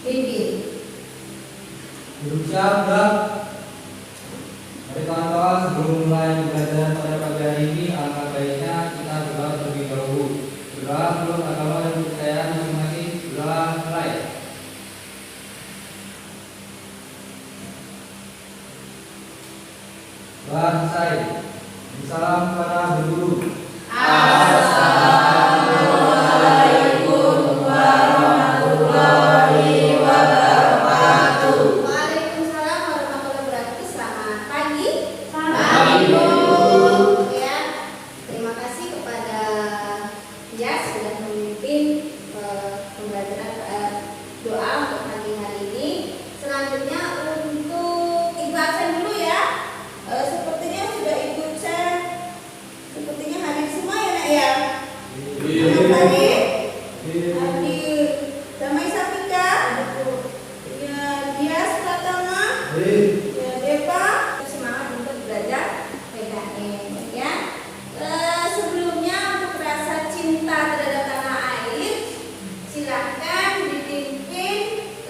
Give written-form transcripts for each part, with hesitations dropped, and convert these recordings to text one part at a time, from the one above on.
Pimpin. Duduk siap, gerak. Mari kawan-kawan, sebelum mulai pembelajaran pada pagi hari ini, alangkah baiknya kita berdoa terlebih dahulu. Berdoa menurut agama dan kepercayaan masing-masing. Berdoa mulai. Doa selesai. Salam kepada guru. Assalamualaikum warahmatullahi wabarakatuh. Waalaikumsalam warahmatullahi wabarakatuh. Selamat pagi. Pagi, Bu. Ya, terima kasih kepada Jas sudah memimpin pembelajaran doa untuk pagi hari ini. Selanjutnya untuk Ibu absen dulu ya. Sepertinya sudah Ibu cek. Sepertinya hadir semua ya, Nak ya. Yang hadir? Hadir. Damai Sapika. Ya, Dias Pratama. Ya, Depa. Semangat untuk belajar PKN ya. Sebelumnya untuk rasa cinta terhadap tanah air, silakan dipimpin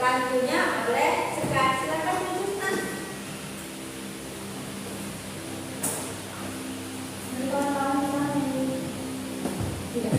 lagunya oleh Sekar. Silakan lanjutkan. Kawan-kawan ini. Iya.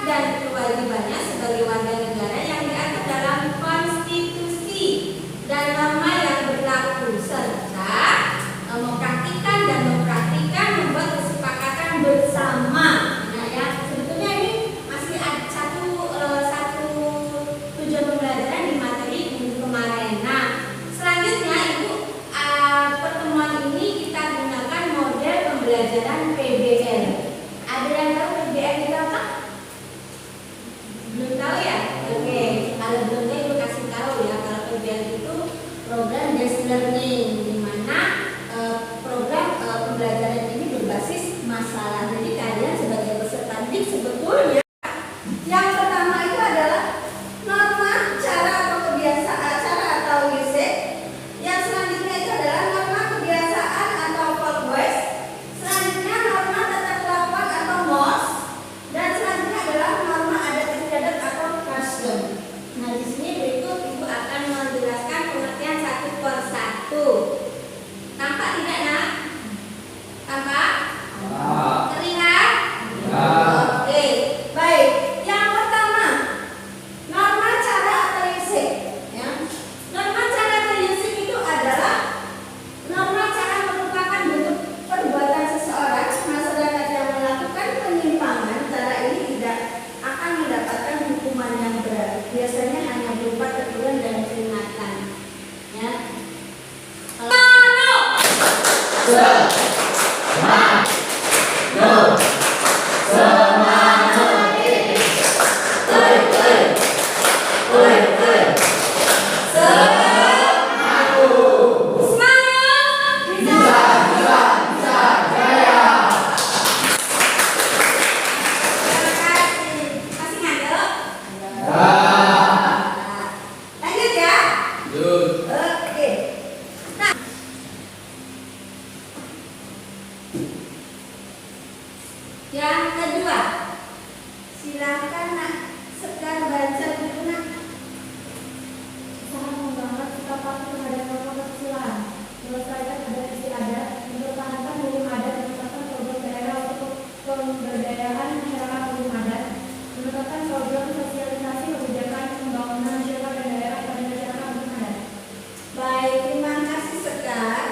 dan kewajibannya sebagai warga negara yang diatur dalam konstitusi dan norma yang berlaku, serta mempraktikkan membuat kesepakatan bersama. Nah ya, sebetulnya ini masih ada satu tujuan pembelajaran di materi minggu kemarin. Nah, selanjutnya Ibu, pertemuan ini kita gunakan model pembelajaran PBL. Ada yang tahu PBL itu apa? Belum tahu ya? Oke, kalau belum tahu Ibu kasih tahu ya. Kalau PBL itu program based learning, di mana program pembelajaran ini berbasis masalah. Jadi kalian sebagai peserta didik sebetulnya yang pertama itu adalah norma, cara atau kebiasaan, cara atau usage. Yang selanjutnya itu adalah norma kebiasaan atau code voice. Selanjutnya norma tata kelakuan atau MOS. Dan selanjutnya adalah norma adat istiadat atau custom. Nah di sini berikut Ibu akan menjelaskan pengertian satu per satu. Tampak tidak nak? Tampak? Terlihat? Oke, baik. Yang pertama, norma cara atau usage. Ya. Norma cara atau usage itu adalah norma cara merupakan bentuk perbuatan seseorang. Masyarakat yang melakukan penyimpangan, cara ini tidak akan mendapatkan hukuman yang berat. Biasanya hanya berupa teguran dan peringatan. Ya. Masih ngadep? Lanjut ya. Oke. Nah, yang kedua, silakan nak Sekar baca buku nak. Usaha membangun sikap patuh terhadap norma kesusilaan, melestarikan adat istiadat, mempertahankan hukum adat, menetapkan program daerah untuk pemberdayaan masyarakat hukum adat, menetapkan program sosialisasi kebijakan pembangunan masyarakat dan daerah pada masyarakat hukum adat. Baik, terima kasih Sekar.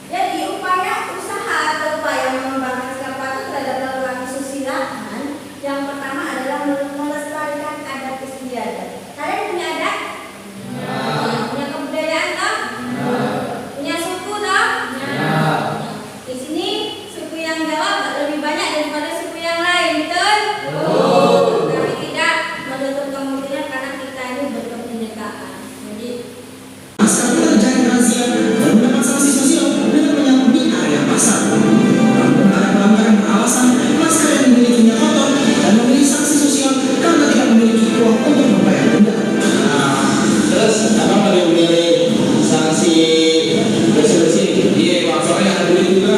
Jadi usaha atau upaya mengembangkan sikap patuh terhadap norma kesusilaan yang pertama adalah melestarikan adat istiadat. Kalian punya adat? Punya kebudayaan toh? Punya suku toh? Di sini suku yang jawab lebih banyak daripada suku yang lain, betul? Tapi tidak menutup kemungkinan karena kita ini berkebinekaan. Jadi Sekarang kita mencari razia dan mendapat sanksi sosial dengan menyapu di area pasar. Ada pelanggaran beralasan masker yang dimilikinya kotor dan memilih sanksi sosial karena tidak memiliki uang untuk membayar denda. Terus apa paling memilih sanksi bersih-bersih? Iya, soalnya ada duit juga.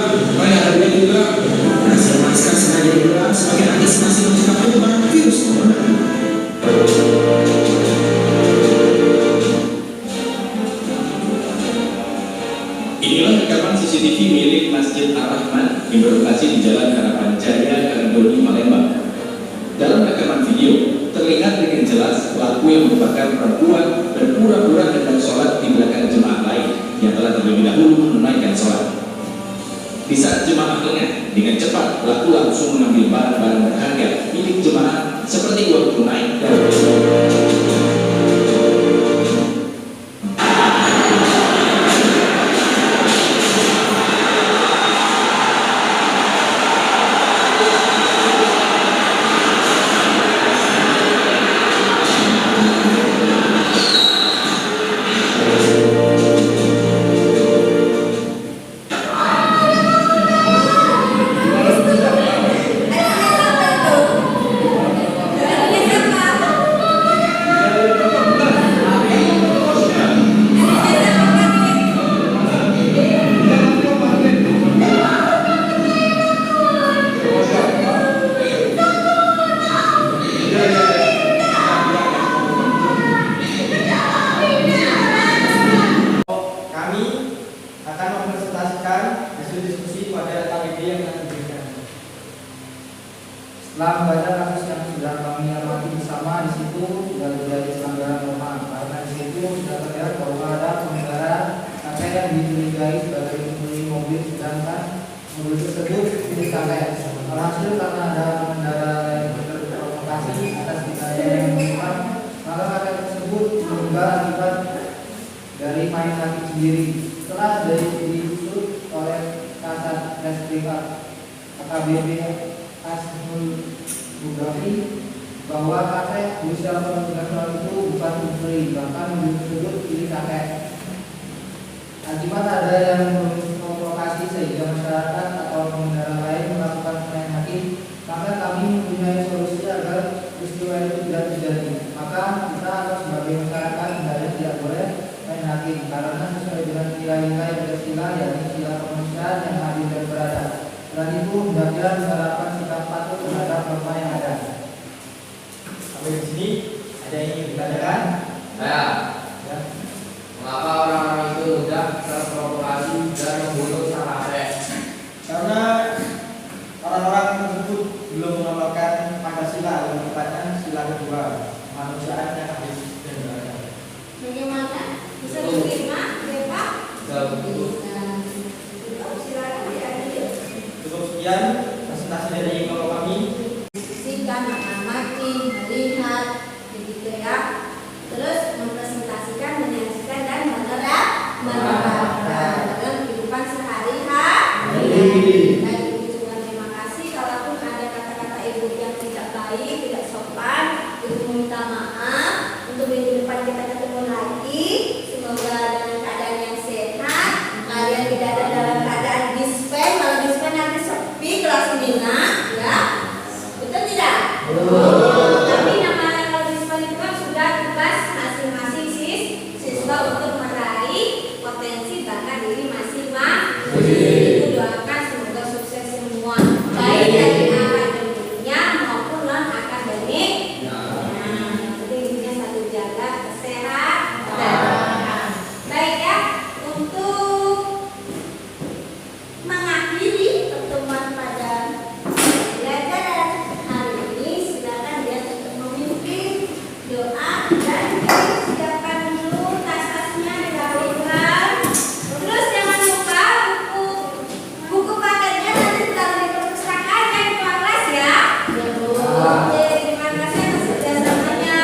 Hasil masker sengaja digelar sebagai antisipasi mencegah penyebaran virus corona. Inilah rekaman CCTV milik Masjid Ar-Rahman yang berlokasi di Jalan Harapan Jaya, Karangdoni, Palembang. Dalam rekaman video, terlihat dengan jelas pelaku yang merupakan perempuan berpura-pura hendak sholat di belakang jemaah lain yang telah terlebih dahulu menunaikan sholat. Di saat jemaah lengah, dengan cepat pelaku langsung mengambil barang-barang berharga milik jemaah seperti uang tunai dan Anaknya siapa? kakek. Alhasil karena ada pengendara yang berprovokasi atas ditanya yang menyimpan, maka kakek tersebut meninggal akibat dari main hakim sendiri. Setelah diusut oleh Kasat Reskrim AKBP Asmul Bugafi bahwa kakek berusia 18 tahun itu bukan mencuri, bahkan mobil tersebut pilih kakek. Akibat ada yang memprovokasi sehingga masyarakat atau pengendara lain melakukan main hakim, maka kami mempunyai solusi agar peristiwa itu tidak terjadi. Maka kita harus sebagai masyarakat hendaknya tidak boleh main hakim karena sesuai dengan nilai-nilai Pancasila yakni sila kemanusiaan yang adil dan beradab. Selain itu hendaknya menerapkan sikap patuh terhadap norma yang ada. Sampai di sini ada yang ingin ditanyakan? Saya, Ya. mengapa orang-orang itu mudah terprovokasi dan membunuh sang kakek? Karena orang-orang tersebut belum mengamalkan Pancasila, yang merupakan sila kedua, kemanusiaan yang adil dan beradab. Bagaimana? Bisa diterima, Bapak? Bisa. Silakan diadili. Cukup sekian presentasi dari kelompok kami. Diskusikan, mengamati, melihat, begitu ya. Terus mempresentasikan, menyaksikan dan menerapkan dalam kehidupan sehari-hari. Dan Ibu juga terima kasih. Kalaupun ada kata-kata Ibu yang tidak baik, tidak sopan, Ibu minta maaf. Untuk minggu depan kita ketemu lagi. Semoga dalam keadaan yang sehat. Kalian tidak ada dalam keadaan dispen. Kalau dispen nanti sepi kelas Mina, ya. Betul tidak? Tapi namanya kalau dispen itu kan sudah tugas masing-masing siswa untuk meraih potensi bakat diri masing-masing. Itu doakan semoga sukses semua, baik dari akademiknya maupun non akademik. Jadi intinya satu jaga kesehatan. Baik ya, untuk mengakhiri pertemuan pada belajar hari ini, silakan dia untuk memimpin doa dan siapkan dulu tas-tasnya dirapikan. Terus jangan lupa buku paketnya nanti taruh di perpustakaan dan di kelas ya. Oke, terima kasih atas kerjasamanya.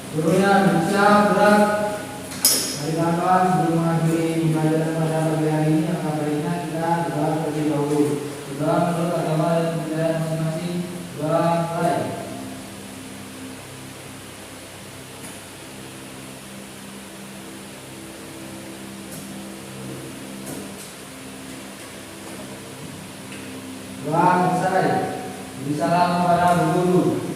Gurunya bisa berat dari kawan sebelum mengakhiri pembelajaran pada pagi hari ini, akan baiknya kita berdoa terlebih dahulu. Berdoa menurut agama dan budaya masing-masing. Doa mulai. Doa selesai. Beri salam kepada guru.